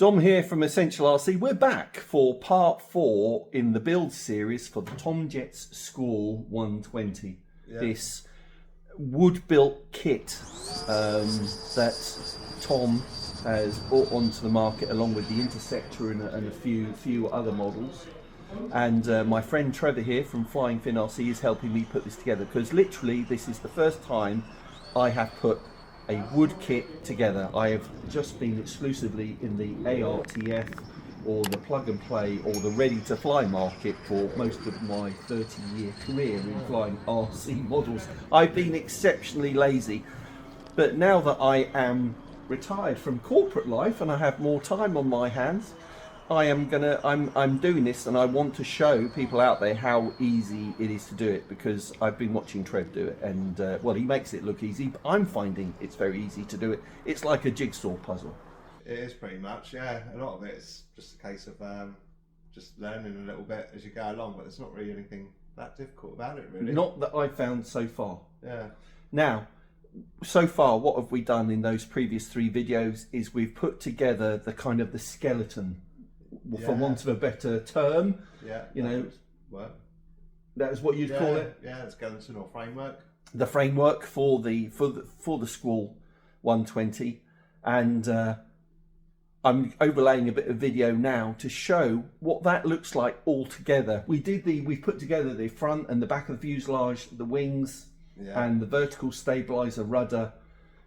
Dom here from Essential RC. We're back for part 4 in the build series for the TomJets Squall 120. Yeah. This wood-built kit that Tom has brought onto the market along with the Interceptor and a few other models. And my friend Trevor here from Flying Fin RC is helping me put this together, because literally this is the first time I have put a wood kit together. I have just been exclusively in the ARTF or the plug and play or the ready to fly market for most of my 30-year career in flying RC models. I've been exceptionally lazy, but now that I am retired from corporate life and I have more time on my hands, I'm doing this, and I want to show people out there how easy it is to do it, because I've been watching Trev do it, and well, he makes it look easy, but I'm finding it's very easy to do it. It's like a jigsaw puzzle. It is pretty much, yeah. A lot of it's just a case of just learning a little bit as you go along, but there's not really anything that difficult about it, really. Not that I've found so far. Yeah. Now, so far, what have we done in those previous 3 videos is we've put together the kind of the skeleton, for want of a better term. Yeah, you know, that was what you'd call it. Yeah, the skeleton or framework. The framework for the Squall 120, and I'm overlaying a bit of video now to show what that looks like all together. We put together the front and the back of the fuselage, the wings, and the vertical stabilizer rudder.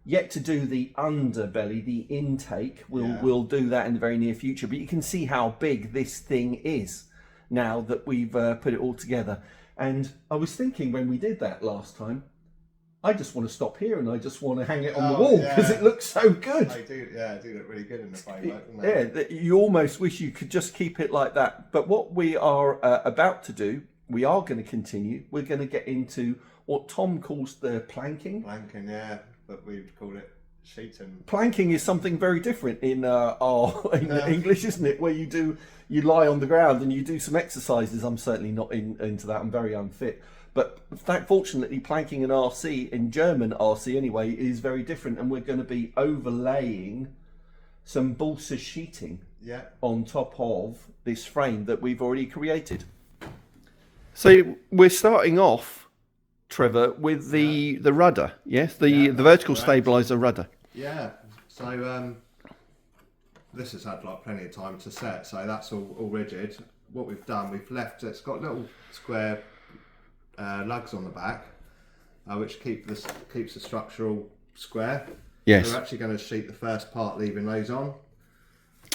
Yet to do the underbelly, the intake. We'll do that in the very near future. But you can see how big this thing is now that we've put it all together. And I was thinking when we did that last time, I just want to stop here and I just want to hang it on the wall, because it looks so good. They do, they do look really good in the framework, don't they? Yeah, you almost wish you could just keep it like that. But what we are about to do, we are going to continue. We're going to get into what Tom calls the planking. Planking, yeah. But we'd call it sheeting. Planking is something very different in English, isn't it? Where you lie on the ground and you do some exercises. I'm certainly not into that. I'm very unfit. But fortunately, planking in RC, in German RC anyway, is very different. And we're going to be overlaying some balsa sheeting on top of this frame that we've already created. So we're starting off, Trevor, with the rudder, yes? The vertical stabilizer rudder. Yeah, so this has had like plenty of time to set, so that's all rigid. What we've done, we've left, it's got little square lugs on the back, which keeps the structural square. Yes. So we're actually going to sheet the first part, leaving those on.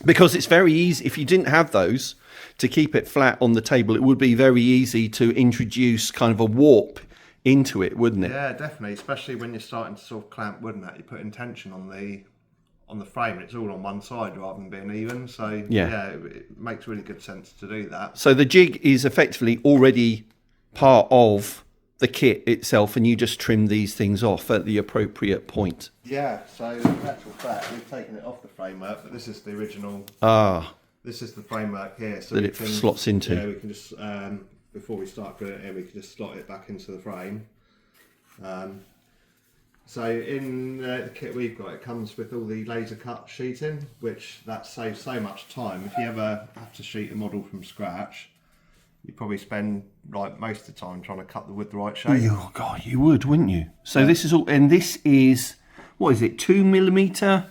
Because it's very easy, if you didn't have those, to keep it flat on the table, it would be very easy to introduce kind of a warp into it, wouldn't it? Yeah, definitely, especially when you're starting to sort of clamp wood and that, you're putting tension on the frame, and it's all on one side rather than being even, so it makes really good sense to do that. So the jig is effectively already part of the kit itself, and you just trim these things off at the appropriate point. Yeah, so in actual fact, we've taken it off the framework, but this is the original. This is the framework here, so that slots into. Yeah, we can just before we start putting it in, we can just slot it back into the frame. So in the kit we've got, it comes with all the laser cut sheeting, which that saves so much time. If you ever have to sheet a model from scratch, you probably spend like most of the time trying to cut the wood the right shape. Oh God, you would, wouldn't you? So this is all, and this is, what is it, 2mm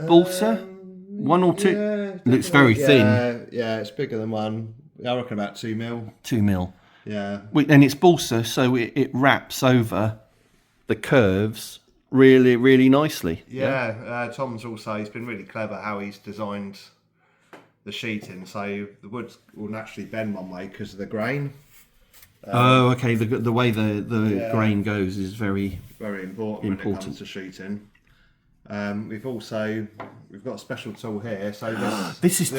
balsa? 1 or 2? Yeah, looks very thin. Yeah, it's bigger than 1. I reckon about 2 mil. 2 mil. Yeah. And it's balsa, so it wraps over the curves really, really nicely. Yeah, Tom's also, he's been really clever how he's designed the sheeting, so the wood will naturally bend one way because of the grain. Oh, okay. The way the grain goes is very important when it comes to sheeting. We've got a special tool here. So this is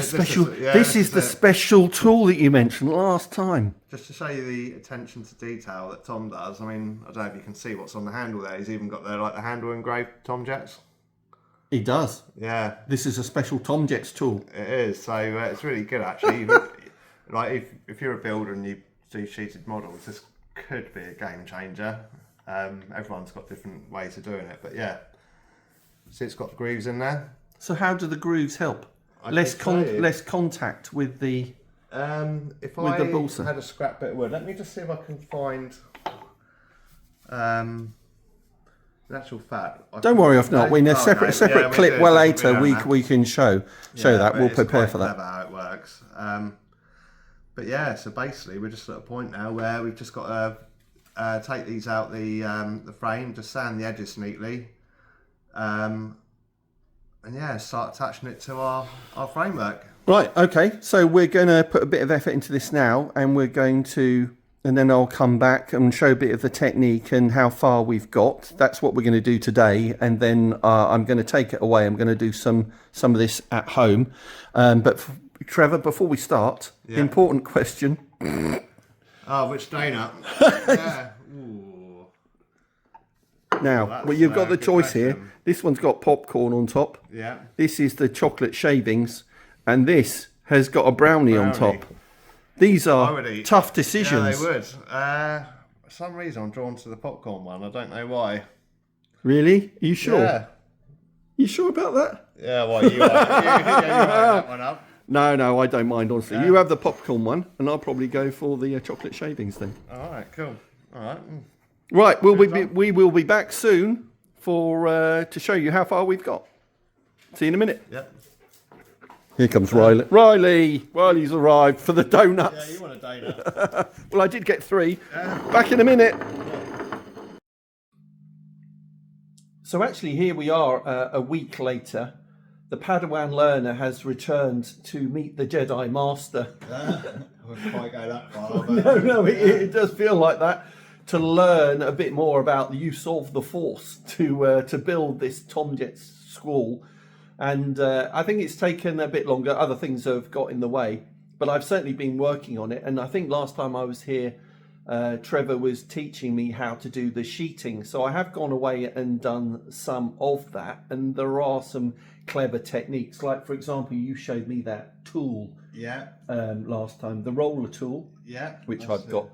the special tool that you mentioned last time. Just to show you the attention to detail that Tom does. I mean, I don't know if you can see what's on the handle there. He's even got the handle engraved TomJets. He does. Yeah. This is a special TomJets tool. It is. So it's really good actually. Like if you're a builder and you do sheeted models, this could be a game changer. Everyone's got different ways of doing it, but yeah. See, it's got the grooves in there. So how do the grooves help? less contact with the if with I the balsa. had a scrap bit of wood, let me just see if I can find. In actual fact, Don't worry if not. In a separate clip well later, we can show that. We'll prepare for that. How it works. But yeah, so basically we're just at a point now where we've just got to take these out the frame, just sand the edges neatly, and yeah, start attaching it to our framework. Right. Okay. So we're going to put a bit of effort into this now, and we're going to. And then I'll come back and show a bit of the technique and how far we've got. That's what we're going to do today. And then I'm going to take it away. I'm going to do some of this at home. But Trevor, before we start, important question. Oh, which donut? Yeah. Ooh. Now, well, you've got the choice here. This one's got popcorn on top. Yeah. This is the chocolate shavings. And this has got a brownie. On top. These are tough decisions. Yeah, they would. For some reason, I'm drawn to the popcorn one. I don't know why. Really? Are you sure? Yeah. You sure about that? Yeah, well, you are. You that one up. No, I don't mind, honestly. Yeah. You have the popcorn one, and I'll probably go for the chocolate shavings then. All right, cool. All right. Right, we will be back soon to show you how far we've got. See you in a minute. Yep. Here comes Riley. Riley's arrived for the donuts. Yeah, you want a donut. Well, I did get 3. Back in a minute. So actually, here we are a week later. The Padawan learner has returned to meet the Jedi Master. I wouldn't quite go that far. But No, it does feel like that. To learn a bit more about the use of the Force to build this TomJets Squall. And I think it's taken a bit longer. Other things have got in the way. But I've certainly been working on it. And I think last time I was here, Trevor was teaching me how to do the sheeting. So I have gone away and done some of that. And there are some clever techniques. Like, for example, you showed me that tool last time. The roller tool, which I've got.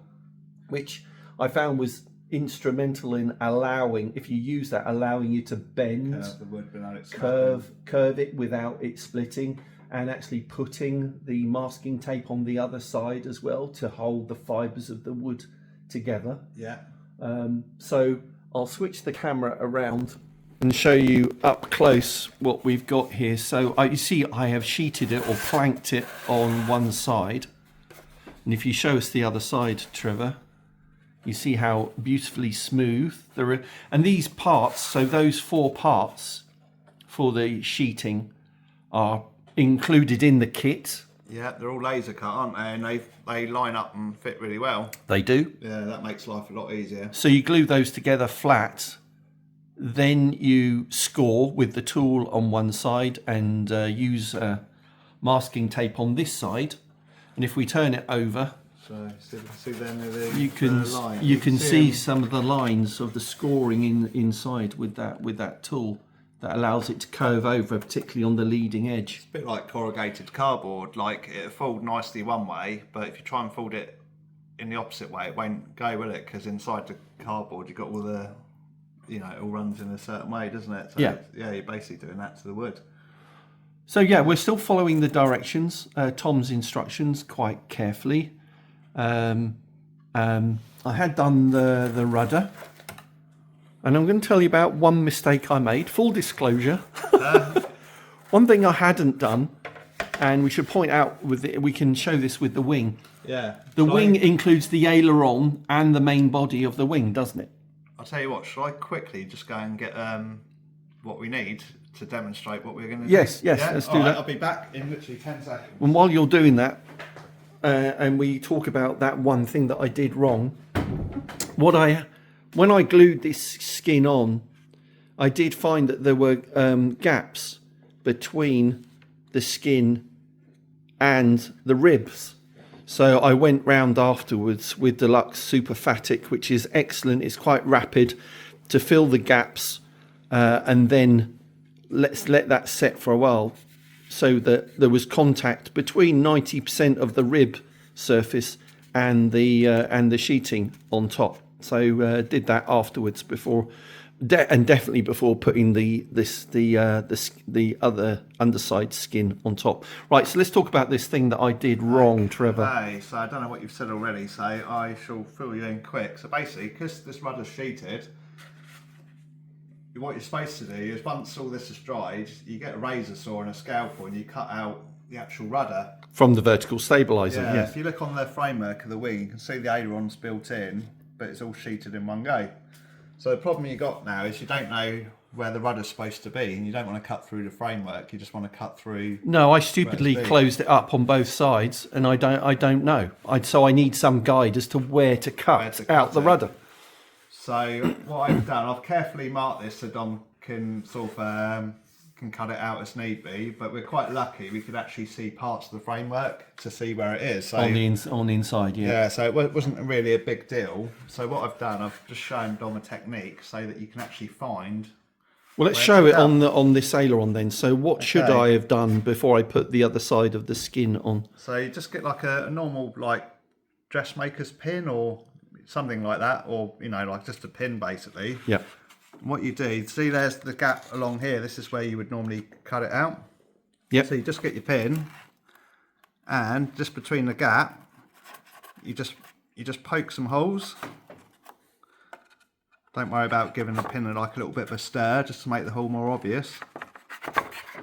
Which I found was instrumental in allowing, if you use that, allowing you to bend, curve the wood without it curve it without it splitting, and actually putting the masking tape on the other side as well to hold the fibres of the wood together. Yeah. So I'll switch the camera around and show you up close what we've got here. So you see I have sheeted it or planked it on one side, and if you show us the other side, Trevor, you see how beautifully smooth there are, and these parts, so those 4 parts for the sheeting are included in the kit. Yeah, they're all laser cut, aren't they? And they line up and fit really well. They do. Yeah, that makes life a lot easier. So you glue those together flat, then you score with the tool on one side and use masking tape on this side. And if we turn it over, so see then you can see some of the lines of the scoring inside with that tool that allows it to curve over, particularly on the leading edge. It's a bit like corrugated cardboard. Like, it'll fold nicely one way, but if you try and fold it in the opposite way, it won't go, will it? Because inside the cardboard you've got all the, it all runs in a certain way, doesn't it? So you're basically doing that to the wood. So yeah, we're still following the directions, Tom's instructions quite carefully. I had done the rudder, and I'm going to tell you about one mistake I made. Full disclosure. One thing I hadn't done, and we should point out we can show this with the wing. Yeah. The wing includes the aileron and the main body of the wing, doesn't it? I'll tell you what. Shall I quickly just go and get what we need to demonstrate what we're going to do? Yes. Let's do that. I'll be back in literally 10 seconds. And while you're doing that, and we talk about that one thing that I did wrong. When I glued this skin on, I did find that there were gaps between the skin and the ribs. So I went round afterwards with Deluxe Superfatic, which is excellent. It's quite rapid to fill the gaps, and then let's let that set for a while, so that there was contact between 90% of the rib surface and the sheeting on top. So did that afterwards before and definitely before putting the other underside skin on top. Right, so let's talk about this thing that I did wrong, Trevor. Okay, so I don't know what you've said already, so I shall fill you in quick. So basically, because this rudder's sheeted, what you're supposed to do is once all this is dried, you get a razor saw and a scalpel and you cut out the actual rudder. From the vertical stabiliser, Yeah, yeah. if you look on the framework of the wing, you can see the ailerons built in, but it's all sheeted in one go. So the problem you got now is you don't know where the rudder's supposed to be, and you don't want to cut through the framework. You just want to cut through. No, I stupidly closed it up on both sides, and I don't know. So I need some guide as to where to cut out the rudder. So what I've done, I've carefully marked this so Dom can sort of can cut it out as need be. But we're quite lucky; we could actually see parts of the framework to see where it is. So, on the inside, yeah. Yeah, so it wasn't really a big deal. So what I've done, I've just shown Dom a technique so that you can actually find. Well, let's show it on this aileron then. So what should I have done before I put the other side of the skin on? So you just get like a normal like dressmaker's pin or something like that, or like just a pin basically. Yeah. And what you do, see there's the gap along here. This is where you would normally cut it out. Yep. So you just get your pin, and just between the gap, you just poke some holes. Don't worry about giving the pin like a little bit of a stir, just to make the hole more obvious.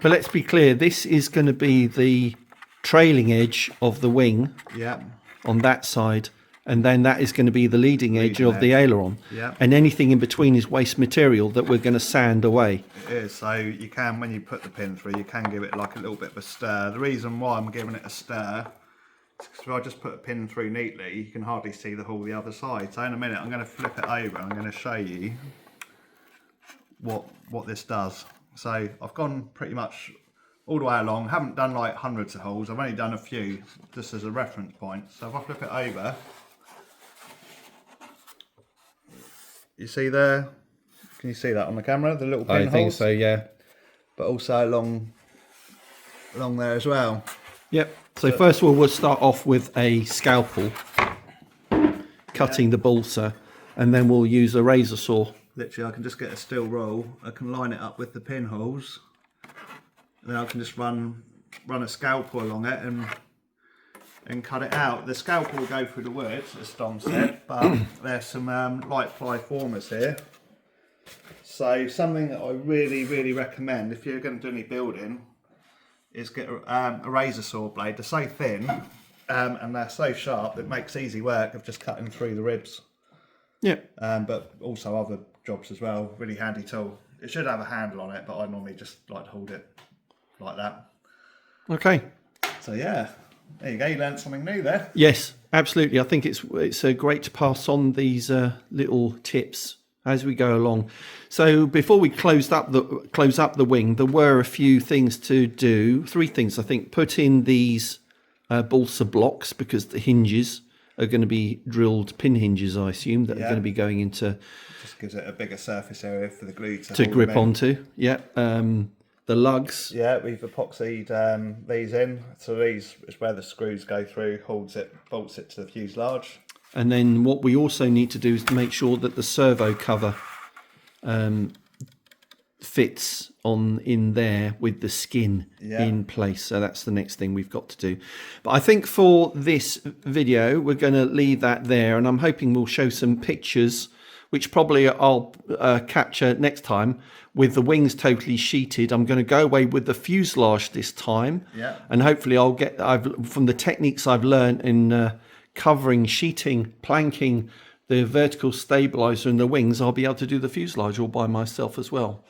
But let's be clear, this is going to be the trailing edge of the wing. Yeah. On that side, and then that is going to be the leading edge of the aileron. Yeah. And anything in between is waste material that we're going to sand away. It is. So you can, when you put the pin through, you can give it like a little bit of a stir. The reason why I'm giving it a stir is because if I just put a pin through neatly, you can hardly see the hole the other side. So in a minute, I'm going to flip it over and I'm going to show you what this does. So I've gone pretty much all the way along. Haven't done like hundreds of holes. I've only done a few, just as a reference point. So if I flip it over, you see there? Can you see that on the camera? The little pin holes? I think so, yeah. But also along there as well. Yep. So first of all, we'll start off with a scalpel, cutting the balsa, and then we'll use a razor saw. Literally, I can just get a steel roll. I can line it up with the pinholes. Then I can just run a scalpel along it and cut it out. The scalpel will go through the wood, as Dom said, but there's some light ply formers here. So something that I really, really recommend if you're going to do any building is get a razor saw blade. They're so thin and they're so sharp, it makes easy work of just cutting through the ribs. Yeah. But also other jobs as well. Really handy tool. It should have a handle on it, but I normally just like to hold it like that. Okay. So yeah, there you go. You learned something new there. Yes, absolutely. I think it's great to pass on these little tips as we go along. So before we close up the wing, there were a few things to do. 3 things, I think. Put in these balsa blocks, because the hinges are going to be drilled pin hinges, I assume, that are going to be going into. Just gives it a bigger surface area for the glue to grip onto. Yeah. The lugs. Yeah, we've epoxied these in. So these is where the screws go through, bolts it to the fuselage. And then what we also need to do is to make sure that the servo cover fits in there with the skin in place. So that's the next thing we've got to do. But I think for this video, we're going to leave that there. And I'm hoping we'll show some pictures, which probably I'll capture next time, with the wings totally sheeted. I'm going to go away with the fuselage this time. Yeah. And hopefully from the techniques I've learned in covering, sheeting, planking, the vertical stabilizer and the wings, I'll be able to do the fuselage all by myself as well.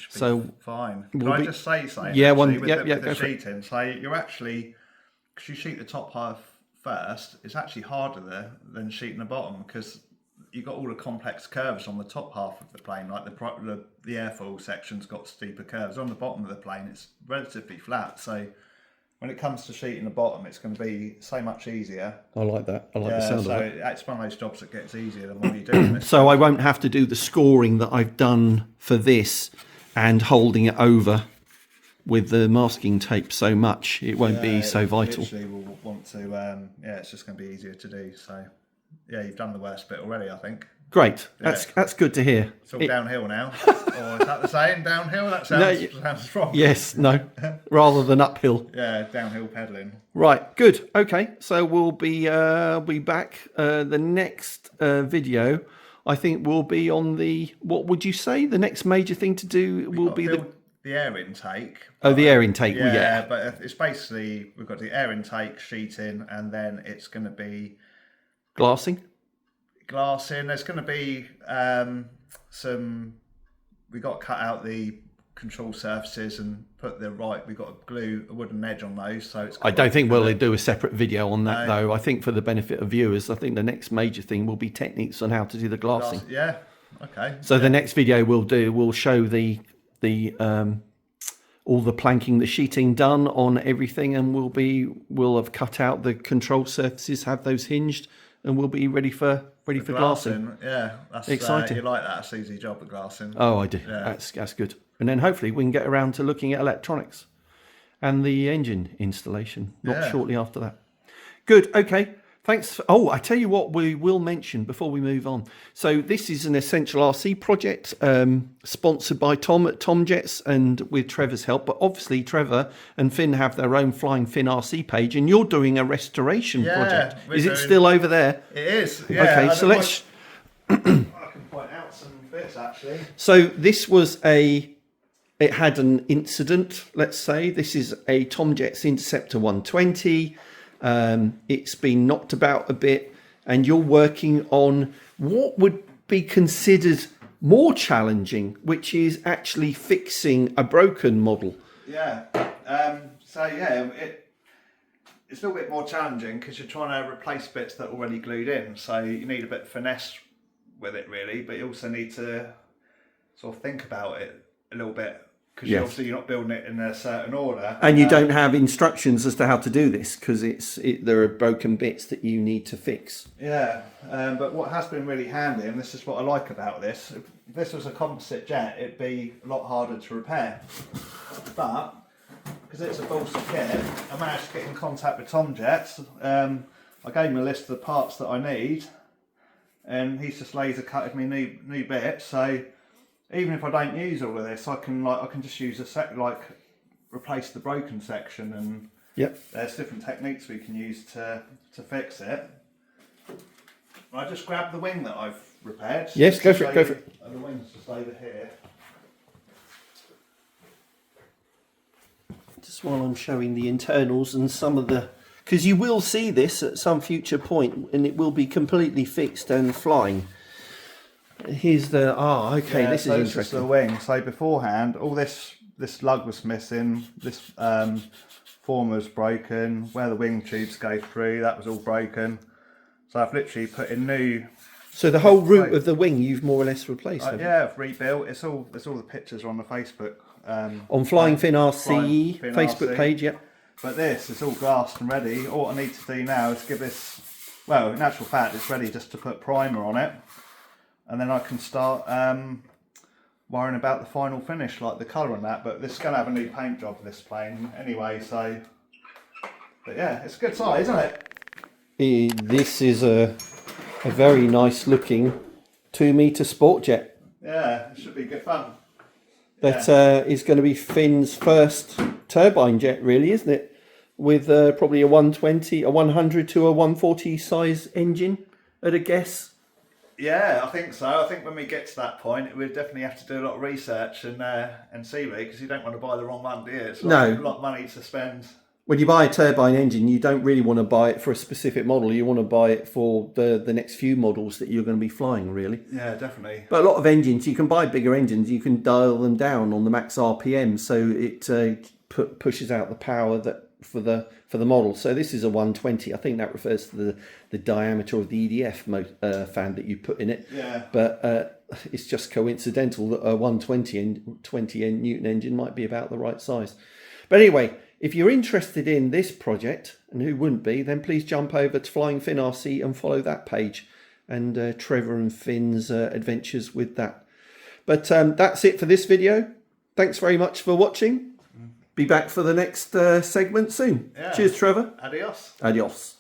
So fine. Can I just say something? Yeah, with go the for it. sheeting. So you're actually, because you sheet the top half first, it's actually harder than sheeting the bottom, because you've got all the complex curves on the top half of the plane, like the airfoil section's got steeper curves. On the bottom of the plane, it's relatively flat. So when it comes to sheeting the bottom, it's going to be so much easier. I like that. I like the sound of that. So it's one of those jobs that gets easier the more you do it. So I won't have to do the scoring that I've done for this and holding it over with the masking tape so much. It won't be so vital. Literally we'll want to, it's just going to be easier to do. So yeah, you've done the worst bit already, I think. Great. That's good to hear. It's all downhill now. Or is that the saying? Downhill? That sounds wrong. Yes, no. Rather than uphill. Yeah, downhill pedaling. Right, good. Okay, so we'll be back. The next video, I think, will be on the, what would you say? The next major thing to do will be the air intake. Oh, the air intake. Yeah, but it's basically, we've got the air intake, sheeting, and then it's going to be glassing. There's going to be we got to cut out the control surfaces and put we got to glue a wooden edge on those. So I don't think we'll do a separate video on that though. I think for the benefit of viewers, I think the next major thing will be techniques on how to do the glassing. Yeah. Okay. So the next video we'll show the all the planking, the sheeting done on everything, and we'll have cut out the control surfaces, have those hinged, and we'll be ready for glassing. Yeah, that's exciting. You like that? That's an easy job of glassing. Oh, I do. Yeah. That's good. And then hopefully we can get around to looking at electronics and the engine installation not shortly after that. Good. Okay. Thanks. I tell you what we will mention before we move on. So this is an Essential RC project sponsored by Tom at TomJets and with Trevor's help. But obviously Trevor and Finn have their own Flying Finn RC page, and you're doing a restoration project. Is it still over there? It is. Yeah. Okay, so let's... I can point out some bits actually. So this was it had an incident, let's say. This is a TomJets Interceptor 120. It's been knocked about a bit, and you're working on what would be considered more challenging, which is actually fixing a broken model. Yeah. It's a little bit more challenging because you're trying to replace bits that are already glued in. So you need a bit of finesse with it, really, but you also need to sort of think about it a little bit. Because obviously you're not building it in a certain order, and you don't have instructions as to how to do this because there are broken bits that you need to fix. Yeah, but what has been really handy, and this is what I like about this, if this was a composite jet, it'd be a lot harder to repair. But because it's a balsa kit, I managed to get in contact with TomJets. I gave him a list of the parts that I need, and he's just laser cutted me new bits. So even if I don't use all of this, I can just use replace the broken section, and there's different techniques we can use to fix it. I just grabbed the wing that I've repaired. Yes, go for it. And the wing's just over here. Just while I'm showing the internals and some of the, because you will see this at some future point, and it will be completely fixed and flying. Here's the this is interesting. This is the wing. So beforehand, all this lug was missing. This form was broken. Where the wing tubes go through, that was all broken. So I've literally put in new. So the whole root of the wing you've more or less replaced. I've rebuilt. It's all the pictures are on the Facebook. On Flying Finn RC Facebook page. Yep. But this is all glassed and ready. All I need to do now is give this. Well, in actual fact, it's ready just to put primer on it. And then I can start worrying about the final finish, like the colour and that. But this is going to have a new paint job for this plane anyway, so... But yeah, it's a good size, isn't it? This is a very nice looking 2-metre sport jet. Yeah, it should be good fun. That is going to be Finn's first turbine jet, really, isn't it? With probably a 120, a 100 to a 140 size engine, at a guess. Yeah, I think so. I think when we get to that point, we'll definitely have to do a lot of research and see, really, because you don't want to buy the wrong one, do you? It's a lot of money to spend. When you buy a turbine engine, you don't really want to buy it for a specific model. You want to buy it for the next few models that you're going to be flying, really. Yeah, definitely. But a lot of engines, you can buy bigger engines. You can dial them down on the max RPM, so it pushes out the power that for the model. So this is a 120. I think that refers to the diameter of the EDF fan that you put in it. Yeah. But it's just coincidental that a 120 Newton engine might be about the right size. But anyway, if you're interested in this project, and who wouldn't be, then please jump over to Flying Finn RC and follow that page and Trevor and Finn's adventures with that. But that's it for this video. Thanks very much for watching. Be back for the next segment soon. Yeah. Cheers, Trevor. Adios. Adios.